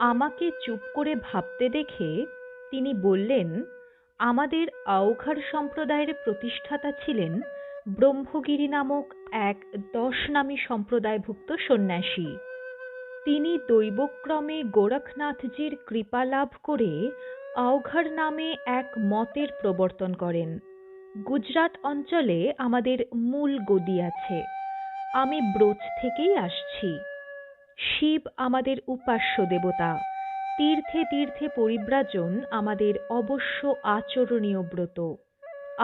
আমাকে চুপ করে ভাবতে দেখে তিনি বললেন, আমাদের আওঘর সম্প্রদায়ের প্রতিষ্ঠাতা ছিলেন ব্রহ্মগিরি নামক এক 10 নামী সম্প্রদায়ভুক্ত সন্ন্যাসী। তিনি দৈবক্রমে গোরখনাথজির কৃপা লাভ করে আওঘর নামে এক মতের প্রবর্তন করেন। গুজরাট অঞ্চলে আমাদের মূল গদি আছে। আমি ব্রোচ থেকেই আসছি। শিব আমাদের উপাস্য দেবতা। তীর্থে তীর্থে পরিব্রাজন আমাদের অবশ্য আচরণীয় ব্রত।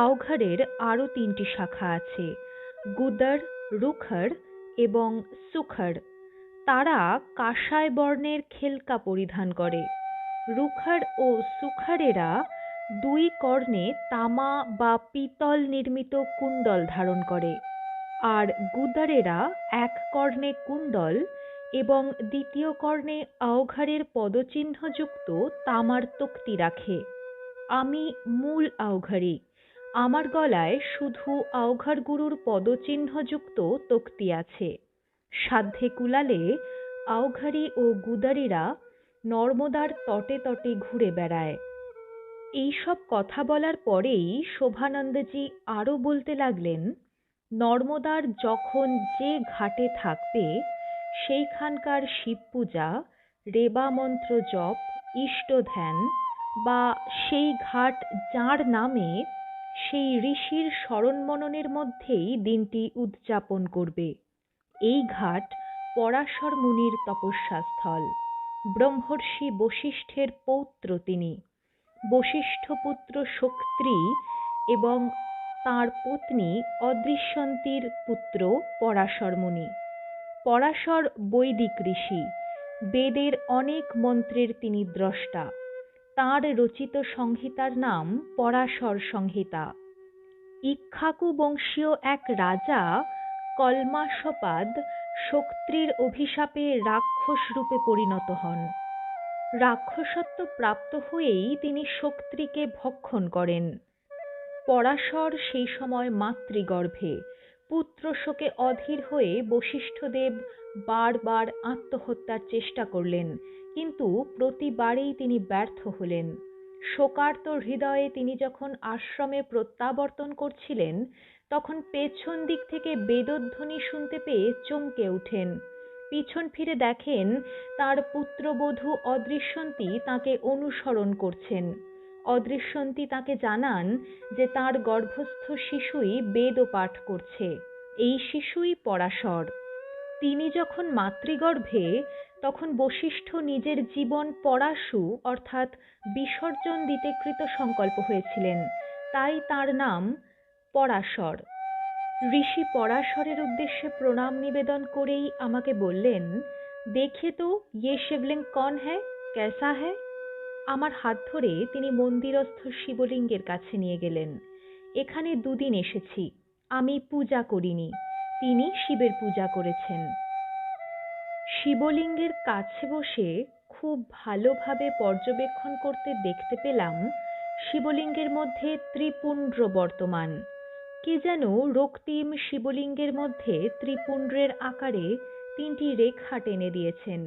আওঘরের আরও 3টি শাখা আছে, গুদর, রুখর এবং সুখর। তারা কাষায় বর্ণের খেলকা পরিধান করে। রুখর ও সুখরেরা 2 কর্ণে তামা বা পিতল নির্মিত কুণ্ডল ধারণ করে, আর গুদরেরা 1 কর্ণে কুণ্ডল এবং 2য় কর্ণে আওঘরের পদচিহ্নযুক্ত তামার তক্তি রাখে। আমি মূল আওঘরি। আমার গলায় শুধু আওঘর গুরুর পদচিহ্নযুক্ত তক্তি আছে। সাধ্যে কুলালে আওঘরি ও গুদারিরা নর্মদার তটে তটে ঘুরে বেড়ায়। এইসব কথা বলার পরেই শোভানন্দজি আরও বলতে লাগলেন, নর্মদার যখন যে ঘাটে থাকবে সেইখানকার শিব পূজা, রেবা মন্ত্র জপ, ইষ্ট ধ্যান বা সেই ঘাট যাঁর নামে, সেই ঋষির স্মরণ মননের মধ্যেই দিনটি উদযাপন করবে। এই ঘাট পরাশর মুনির তপস্যাস্থল। ব্রহ্মর্ষি বশিষ্ঠের পৌত্র তিনি। বশিষ্ঠপুত্র শক্তি এবং তাঁর পত্নী অদৃশ্যন্তীর পুত্র পরাশর মুনি। পরাশর বৈদিক ঋষি। বেদের অনেক মন্ত্রের তিনি দ্রষ্টা। তাঁর রচিত সংহিতার নাম পরাশর সংহিতা। ইক্ষ্বাকু বংশীয় এক রাজা কলমাশপাদ শক্তির অভিশাপে রাক্ষস রূপে পরিণত হন। রাক্ষসত্ব প্রাপ্ত হয়েই তিনি শক্তিকে ভক্ষণ করেন। পরাশর সেই সময় মাতৃগর্ভে। পুত্র শোকে অধীর হয়ে বশিষ্ঠদেব বারবার আত্মহত্যার চেষ্টা করলেন, কিন্তু প্রতিবারেই তিনি ব্যর্থ হলেন। শোকার্ত হৃদয়ে তিনি যখন আশ্রমে প্রত্যাবর্তন করছিলেন, তখন পেছন দিক থেকে বেদধ্বনি শুনতে পেয়ে চমকে ওঠেন। পিছন ফিরে দেখেন তার পুত্রবধূ অদৃশ্যন্তী তাঁকে অনুসরণ করছেন। অদৃশ্যন্তী তাঁকে জানান যে তাঁর গর্ভস্থ শিশুই বেদ পাঠ করছে। এই শিশুই পরাশর। তিনি যখন মাতৃগর্ভে, তখন বশিষ্ঠ নিজের জীবন পরাশু অর্থাৎ বিসর্জন দিতে কৃত সংকল্প হয়েছিলেন, তাই তার নাম পরাশর। ঋষি পরাশরের উদ্দেশ্যে প্রণাম নিবেদন করেই আমাকে বললেন, দেখে তো ইয়ে শিবলিঙ্গ কন হ্যায়, কেসা হ্যায়? আমার হাত ধরে তিনি মন্দিরস্থ শিবলিঙ্গের কাছে নিয়ে গেলেন। এখানে 2 দিন এসেছি, আমি পূজা করিনি, তিনি শিবের পূজা করেছেন। শিবলিঙ্গের কাছে বসে খুব ভালোভাবে পর্যবেক্ষণ করতে দেখতে পেলাম শিবলিঙ্গের মধ্যে ত্রিপুণ্ড্র বর্তমান। কে যেন রক্তিম শিবলিঙ্গের মধ্যে ত্রিপুণ্ড্রের আকারে 3টি রেখা টেনে দিয়েছেন।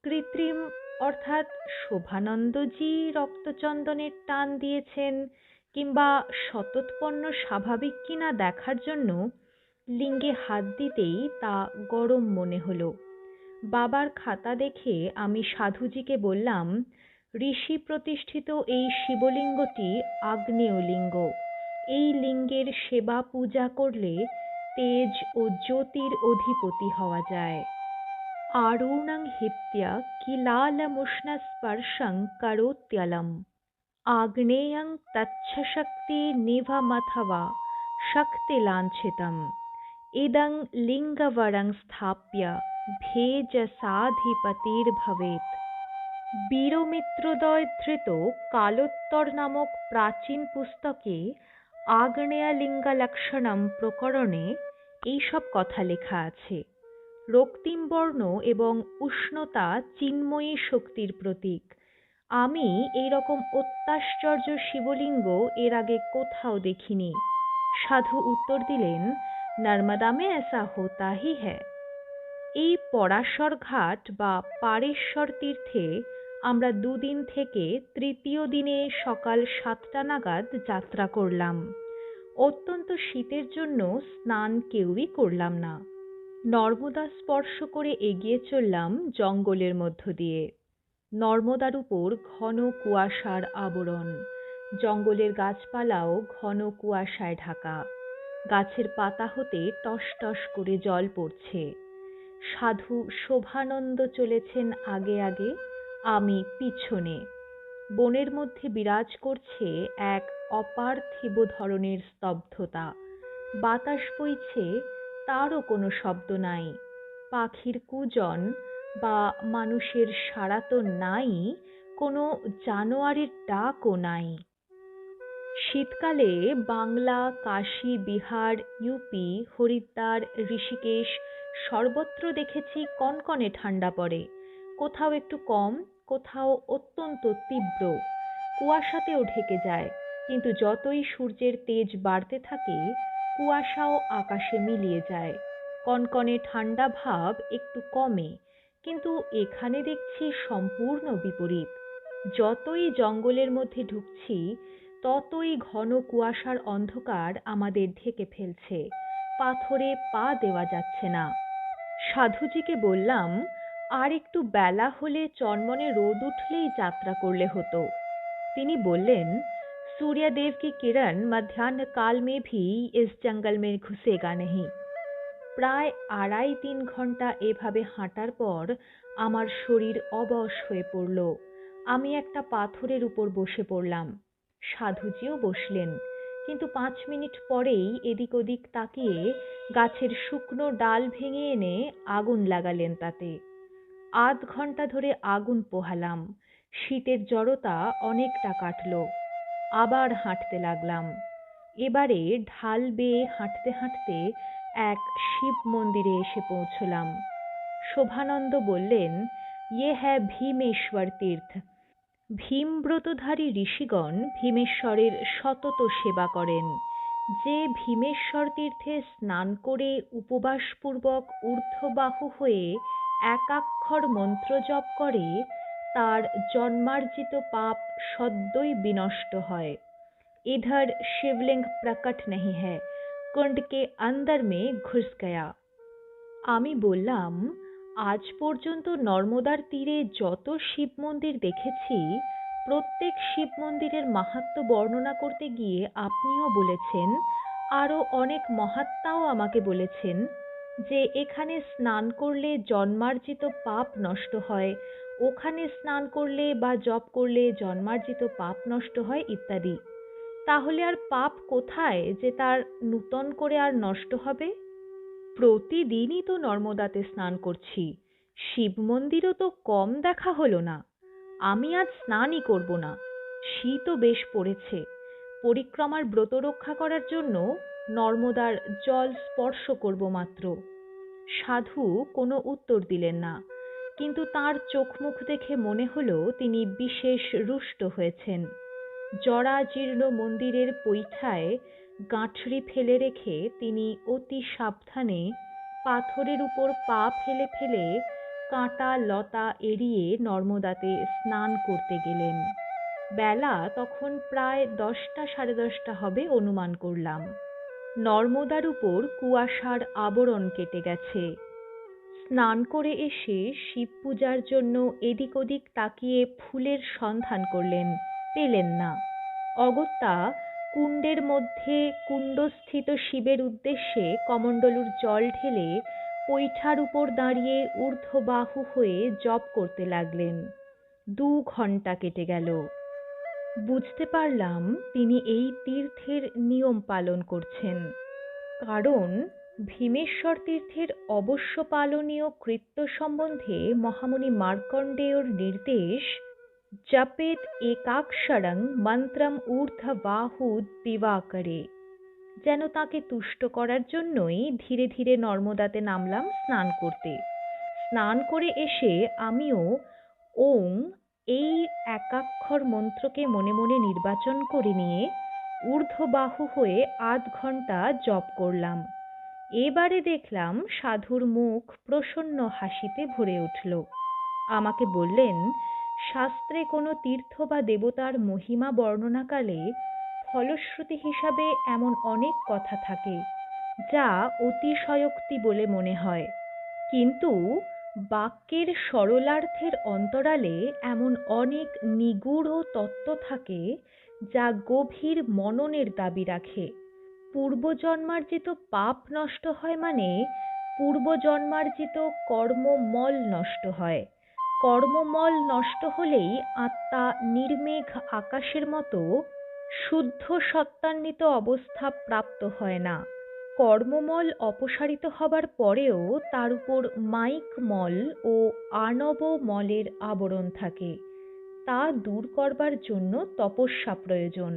কৃত্রিম অর্থাৎ শোভানন্দজি রক্তচন্দনের টান দিয়েছেন কিংবা শতোৎপন্ন স্বাভাবিক কিনা দেখার জন্য লিঙ্গে হাত দিতেই তা গরম মনে হলো। বাবার খাতা দেখে আমি সাধুজিকে বললাম, ঋষি প্রতিষ্ঠিত এই শিবলিঙ্গটি আগ্নেয়লিঙ্গ। এই লিঙ্গের সেবা পূজা করলে তেজ ও জ্যোতির অধিপতি হওয়া যায়। আরূঢ়ং হিত্যা কিলালমুষ্ণস্পর্শং করোত্যলম আগ্নেয়ং তচ্ছশক্তি নিভমথবা শক্তিলাঞ্ছিতম ইদং লিঙ্গবরং স্থাপ্য ভেজসাধিপতির্ভবেৎ। বীরমিত্রদ্বয় ধৃত কালোত্তর নামক প্রাচীন পুস্তকে আগ্নেয়লিঙ্গলক্ষণম প্রকরণে এইসব কথা লেখা আছে। রক্তিম বর্ণ এবং উষ্ণতা চিন্ময়ী শক্তির প্রতীক। আমি এইরকম অত্যাশ্চর্য শিবলিঙ্গ এর আগে কোথাও দেখিনি। সাধু উত্তর দিলেন, নর্মদা মে ऐसा होता ही है। এই পরাশর ঘাট বা পারেশ্বর তীর্থে আমরা দুদিন থেকে তৃতীয় দিনে সকাল 7টা নাগাদ যাত্রা করলাম। অত্যন্ত শীতের জন্য স্নান কেউই করলাম না। নর্মদা স্পর্শ করে এগিয়ে চললাম জঙ্গলের মধ্য দিয়ে। নর্মদার উপর ঘন কুয়াশার আবরণ, জঙ্গলের গাছপালাও ঘন কুয়াশায় ঢাকা। গাছের পাতা হতে টস টস করে জল পড়ছে। সাধু শোভানন্দ চলেছেন আগে আগে, আমি পিছনে। বনের মধ্যে বিরাজ করছে এক অপার্থিব ধরনের স্তব্ধতা। বাতাস বইছে, তারও কোনো শব্দ নাই। পাখির কুজন বা মানুষের সাড়া তো নাই, কোনো জানোয়ারের ডাকও নাই। শীতকালে বাংলা, কাশী, বিহার, ইউপি, হরিদ্বার, ঋষিকেশ সর্বত্র দেখেছি কনকনে ঠান্ডা পড়ে, কোথাও একটু কম, কোথাও অত্যন্ত তীব্র। কুয়াশাতেও ঢেকে যায়, কিন্তু যতই সূর্যের তেজ বাড়তে থাকে কুয়াশাও আকাশে মিলিয়ে যায়। কনকনে ঠান্ডা ভাব একটু কমে, কিন্তু এখানে দেখছি সম্পূর্ণ বিপরীত। যতই জঙ্গলের মধ্যে ঢুকছি ততই ঘন কুয়াশার অন্ধকার আমাদের ঢেকে ফেলছে, পাথরে পা দেওয়া যাচ্ছে না। সাধুজিকে বললাম, আর একটু বেলা হলে চনমনে রোদ উঠলেই যাত্রা করলে হতো। তিনি বললেন, सूर्यदेव की किरण मध्याह्न काल में भी इस जंगल में घुसेगा नहीं। প্রায় 2.5-3 ঘন্টা এভাবে হাঁটার পর আমার শরীর অবশ হয়ে পড়ল। আমি একটা পাথরের উপর বসে পড়লাম। সাধুজিও বসলেন, কিন্তু 5 মিনিট পরেই এদিক ওদিক তাকিয়ে গাছের শুকনো ডাল ভেঙে এনে আগুন লাগালেন তাতে। আধ ঘন্টা ধরে আগুন পোহালাম। শীতের জড়তা অনেকটা কাটলো। আবার হাঁটতে লাগলাম। এবারে ঢাল বেয়ে হাঁটতে হাঁটতে এক শিব মন্দিরে এসে পৌঁছলাম। শোভানন্দ বললেন, ইয়ে হ্যায় ভীমেশ্বর তীর্থ। ভীমব্রতধারী ঋষিগণ ভীমেশ্বরের সতত সেবা করেন। যে ভীমেশ্বর তীর্থে স্নান করে উপবাসপূর্বক ঊর্ধ্ববাহু হয়ে একাক্ষর মন্ত্র জপ করে তার জন্মার্জিত পাপ সদ্যই বিনষ্ট হয়। इधर शिवलिंग प्रकट नहीं है, कुंड के अंदर में घुस गया। আমি বললাম, আজ পর্যন্ত নর্মদার তীরে যত শিব মন্দির দেখেছি প্রত্যেক শিব মন্দিরের মাহাত্ম্য বর্ণনা করতে গিয়ে আপনিও বলেছেন, আরও অনেক মহাত্মাও আমাকে বলেছেন যে এখানে স্নান করলে জন্মার্জিত পাপ নষ্ট হয়, ওখানে স্নান করলে বা জপ করলে জন্মার্জিত পাপ নষ্ট হয় ইত্যাদি। তাহলে আর পাপ কোথায় যে তার নূতন করে আর নষ্ট হবে? প্রতিদিনই তো নর্মদাতে স্নান করছি, শিব মন্দিরও তো কম দেখা হলো না। আমি আজ স্নানই করব না, শীতও বেশ পড়েছে। পরিক্রমার ব্রত রক্ষা করার জন্য নর্মদার জল স্পর্শ করব মাত্র। সাধু কোনো উত্তর দিলেন না, কিন্তু তার চোখ মুখ দেখে মনে হলো তিনি বিশেষ রুষ্ট হয়েছেন। জরাজীর্ণ মন্দিরের পৈঠায় গাঁঠরি ফেলে রেখে তিনি অতি সাবধানে পাথরের উপর পা ফেলে ফেলে কাঁটা লতা এড়িয়ে নর্মদাতে স্নান করতে গেলেন। বেলা তখন প্রায় 10টা সাড়ে 10টা হবে অনুমান করলাম। নর্মদার উপর কুয়াশার আবরণ কেটে গেছে। স্নান করে এসে শিব পূজার জন্য এদিক ওদিক তাকিয়ে ফুলের সন্ধান করলেন, পেলেন না। অগত্যা কুণ্ডের মধ্যে কুণ্ডস্থিত শিবের উদ্দেশ্যে কমণ্ডলুর জল ঢেলে পৈঠার উপর দাঁড়িয়ে ঊর্ধ্ববাহু হয়ে জপ করতে লাগলেন। 2 ঘন্টা কেটে গেল। বুঝতে পারলাম তিনি এই তীর্থের নিয়ম পালন করছেন। কারণ ভীমেশ্বর তীর্থের অবশ্য পালনীয় কৃত্য সম্বন্ধে মহামুনি মার্কণ্ডেয়র নির্দেশ, জপেত একাক্ষরং মন্ত্রম ঊর্ধ্ববাহুদ দিবাকরে। যেন তাকে তুষ্ট করার জন্যই ধীরে ধীরে নর্মদাতে নামলাম স্নান করতে। স্নান করে এসে আমিও ওং এই একাক্ষর মন্ত্রকে মনে মনে নির্বাচন করে নিয়ে ঊর্ধ্ববাহু হয়ে আধ ঘন্টা জপ করলাম। এবারে দেখলাম সাধুর মুখ প্রসন্ন হাসিতে ভরে উঠল। আমাকে বললেন, শাস্ত্রে কোনো তীর্থ বা দেবতার মহিমা বর্ণনাকালে ফলশ্রুতি হিসাবে এমন অনেক কথা থাকে যা অতিশয়োক্তি বলে মনে হয়, কিন্তু বাক্যের সরলার্থের অন্তরালে এমন অনেক নিগূঢ় তত্ত্ব থাকে যা গভীর মননের দাবি রাখে। পূর্বজন্মার্জিত পাপ নষ্ট হয় মানে পূর্বজন্মার্জিত কর্মমল নষ্ট হয়। কর্মমল নষ্ট হলেই আত্মা নির্মেঘ আকাশের মতো শুদ্ধ সত্তান্বিত অবস্থা প্রাপ্ত হয় না। কর্মমল অপসারিত হবার পরেও তার উপর মাইক মল ও আণব মলের আবরণ থাকে। তা দূর করবার জন্য তপস্যা প্রয়োজন।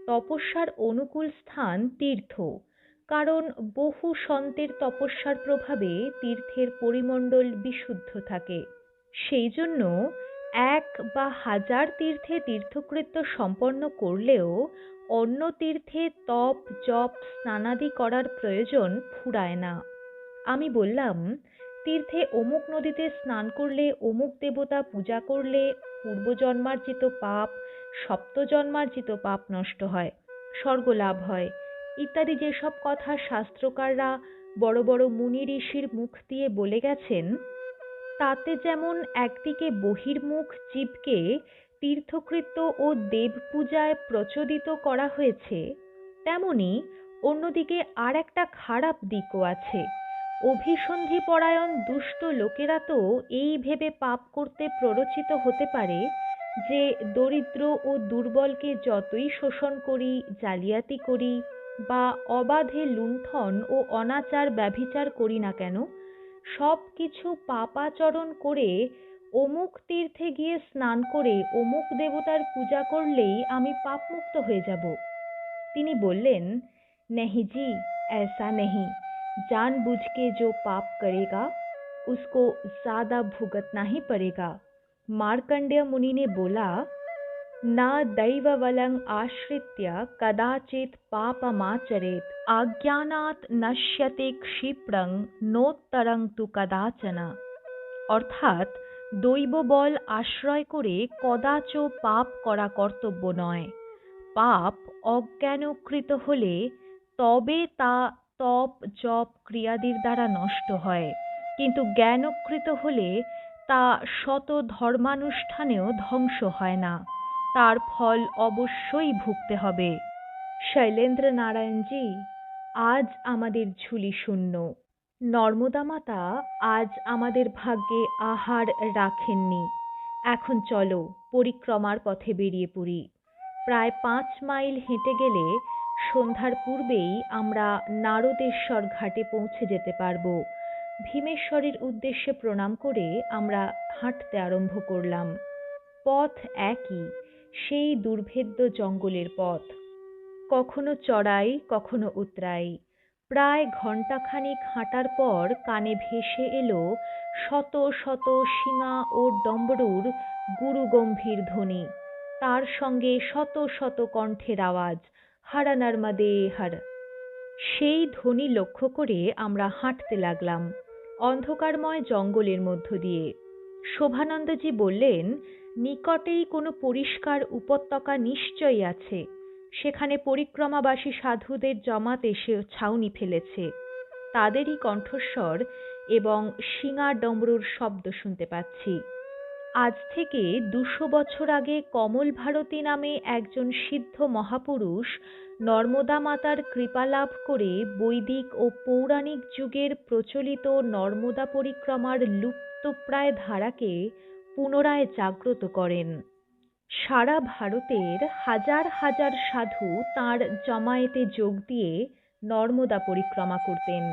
তপস্যার অনুকূল স্থান তীর্থ, কারণ বহু সন্তের তপস্যার প্রভাবে তীর্থের পরিমণ্ডল বিশুদ্ধ থাকে। সেই জন্য ১ বা ১০০০ তীর্থে তীর্থকৃত্য সম্পন্ন করলেও অন্য তীর্থে তপ জপ স্নানাদি করার প্রয়োজন ফুরায় না। আমি বললাম, তীর্থে অমুক নদীতে স্নান করলে, অমুক দেবতা পূজা করলে পূর্বজন্মার্জিত পাপ, সপ্তজন্মার্জিত পাপ নষ্ট হয়, স্বর্গ লাভ হয় ইত্যাদি যেসব কথা শাস্ত্রকাররা বড় বড় মুনি ঋষির মুখ দিয়ে বলে গেছেন, তাতে যেমন একদিকে বহির্মুখ জীবকে তীর্থকৃত্য ও দেবপূজায় প্রচোদিত করা হয়েছে, তেমনি অন্যদিকে আর একটা খারাপ দিকও আছে। অভিসন্ধিপরায়ণ দুষ্ট লোকেরা তো এই ভেবে পাপ করতে প্ররোচিত হতে পারে যে দরিদ্র ও দুর্বলকে যতই শোষণ করি, জালিয়াতি করি বা অবাধে লুণ্ঠন ও অনাচার ব্যভিচার করি না কেন, সব কিছু পাপাচরণ করে অমুক তীর্থে গিয়ে স্নান করে অমুক দেবতার পূজা করলেই আমি পাপমুক্ত হয়ে যাব। তিনি বললেন, नहीं जी, ऐसा नहीं। जानबूझ के जो पाप करेगा उसको ज्यादा भुगतना ही पड़ेगा। मार्कंडेय मुनि ने बोला, न दैववलं आश्रित्य कदाचित् पापमाचरेत् अज्ञानात् नश्यते क्षिप्रं नोत्तरं तु कदाचन। অর্থাৎ দৈব বল আশ্রয় করে কদাচ পাপ করা কর্তব্য নয়। পাপ অজ্ঞানকৃত হলে তবে তা তপ জপ ক্রিয়াদির দ্বারা নষ্ট হয়, কিন্তু জ্ঞানকৃত হলে তা শত ধর্মানুষ্ঠানেও ধ্বংস হয় না। তার ফল অবশ্যই ভুগতে হবে। শৈলেন্দ্র নারায়ণজি, আজ আমাদের ঝুলি শূন্য। নর্মদা মাতা আজ আমাদের ভাগ্যে আহার রাখেননি। এখন চলো পরিক্রমার পথে বেরিয়ে পড়ি। প্রায় ৫ মাইল হেঁটে গেলে সন্ধ্যার পূর্বেই আমরা নারদেশ্বর ঘাটে পৌঁছে যেতে পারবো। ভীমেশ্বরের উদ্দেশ্যে প্রণাম করে আমরা হাঁটতে আরম্ভ করলাম। পথ একই, সেই দুর্ভেদ্য জঙ্গলের পথ, কখনো চড়াই কখনো উতরাই। প্রায় ঘণ্টাখানিক হাঁটার পর কানে ভেসে এলো শত শত শিঙা ও ডমরুর গুরুগম্ভীর ধ্বনি, তার সঙ্গে শত শত কণ্ঠের আওয়াজ, হর নর্মদে হর। সেই ধ্বনি লক্ষ্য করে আমরা হাঁটতে লাগলাম অন্ধকারময় জঙ্গলের মধ্য দিয়ে। শোভানন্দজি বললেন, নিকটেই কোনো পরিষ্কার উপত্যকা নিশ্চয়ই আছে, সেখানে পরিক্রমাবাসী সাধুদের জমাত এসে ছাউনি ফেলেছে। তাদেরই কণ্ঠস্বর এবং শিঙা ডমরুর শব্দ শুনতে পাচ্ছি। আজ থেকে ২০০ বছর আগে কমল ভারতী নামে একজন সিদ্ধ মহাপুরুষ নর্মদা মাতার কৃপা লাভ করে বৈদিক ও পৌরাণিক যুগের প্রচলিত নর্মদা পরিক্রমার লুপ্তপ্রায় ধারাকে পুনরায় জাগ্রত করেন। সারা ভারতের হাজার হাজার সাধু তাঁর জমায়েতে যোগ দিয়ে নর্মদা পরিক্রমা করতেন।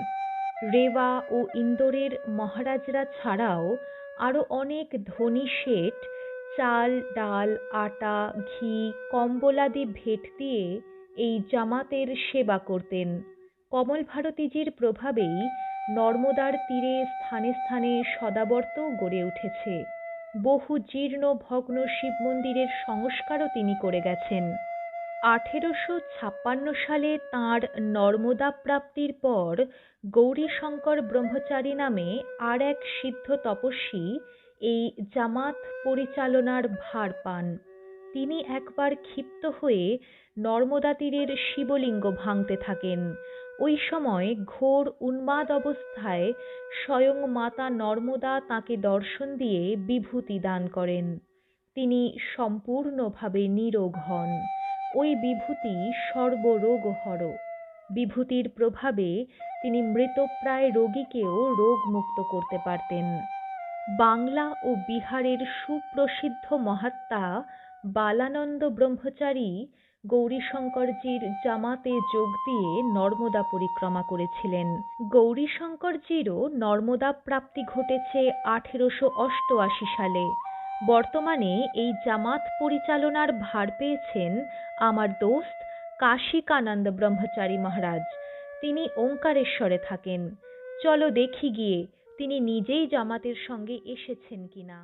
রেওয়া ও ইন্দোরের মহারাজরা ছাড়াও আরও অনেক ধনী শেঠ চাল ডাল আটা ঘি কম্বলাদি ভেট দিয়ে এই জামাতের সেবা করতেন। কমল ভারতীজির প্রভাবেই নর্মদার তীরে স্থানে স্থানে সদাবর্তও গড়ে উঠেছে। বহু জীর্ণ ভগ্ন শিব মন্দিরের সংস্কারও তিনি করে গেছেন। 1856 সালে তাঁর নর্মদা প্রাপ্তির পর গৌরীশঙ্কর ব্রহ্মচারী নামে আর এক সিদ্ধ তপস্বী এই জামাত পরিচালনার ভার পান। তিনি একবার ক্ষিপ্ত হয়ে নর্মদা তীরের শিবলিঙ্গ ভাঙতে থাকেন। ওই সময় ঘোর উন্মাদ অবস্থায় স্বয়ং মাতা নর্মদা তাঁকে দর্শন দিয়ে বিভূতি দান করেন। তিনি সম্পূর্ণভাবে নীরোগ হন। ওই বিভূতি সর্বরোগহর। বিভূতির প্রভাবে তিনি মৃতপ্রায় রোগীকেও রোগমুক্ত করতে পারতেন। বাংলা ও বিহারের সুপ্রসিদ্ধ মহাত্মা বালানন্দ ব্রহ্মচারী গৌরীশঙ্করজির জামাতে যোগ দিয়ে নর্মদা পরিক্রমা করেছিলেন। গৌরীশঙ্করজিরও নর্মদা প্রাপ্তি ঘটেছে 1888 সালে। বর্তমানে এই জামাত পরিচালনার ভার পেয়েছেন আমার দোস্ত কাশিকানন্দ ব্রহ্মচারী মহারাজ। তিনি ওঙ্কারেশ্বরে থাকেন। চলো দেখি গিয়ে তিনি নিজেই জামাতের সঙ্গে এসেছেন কিনা।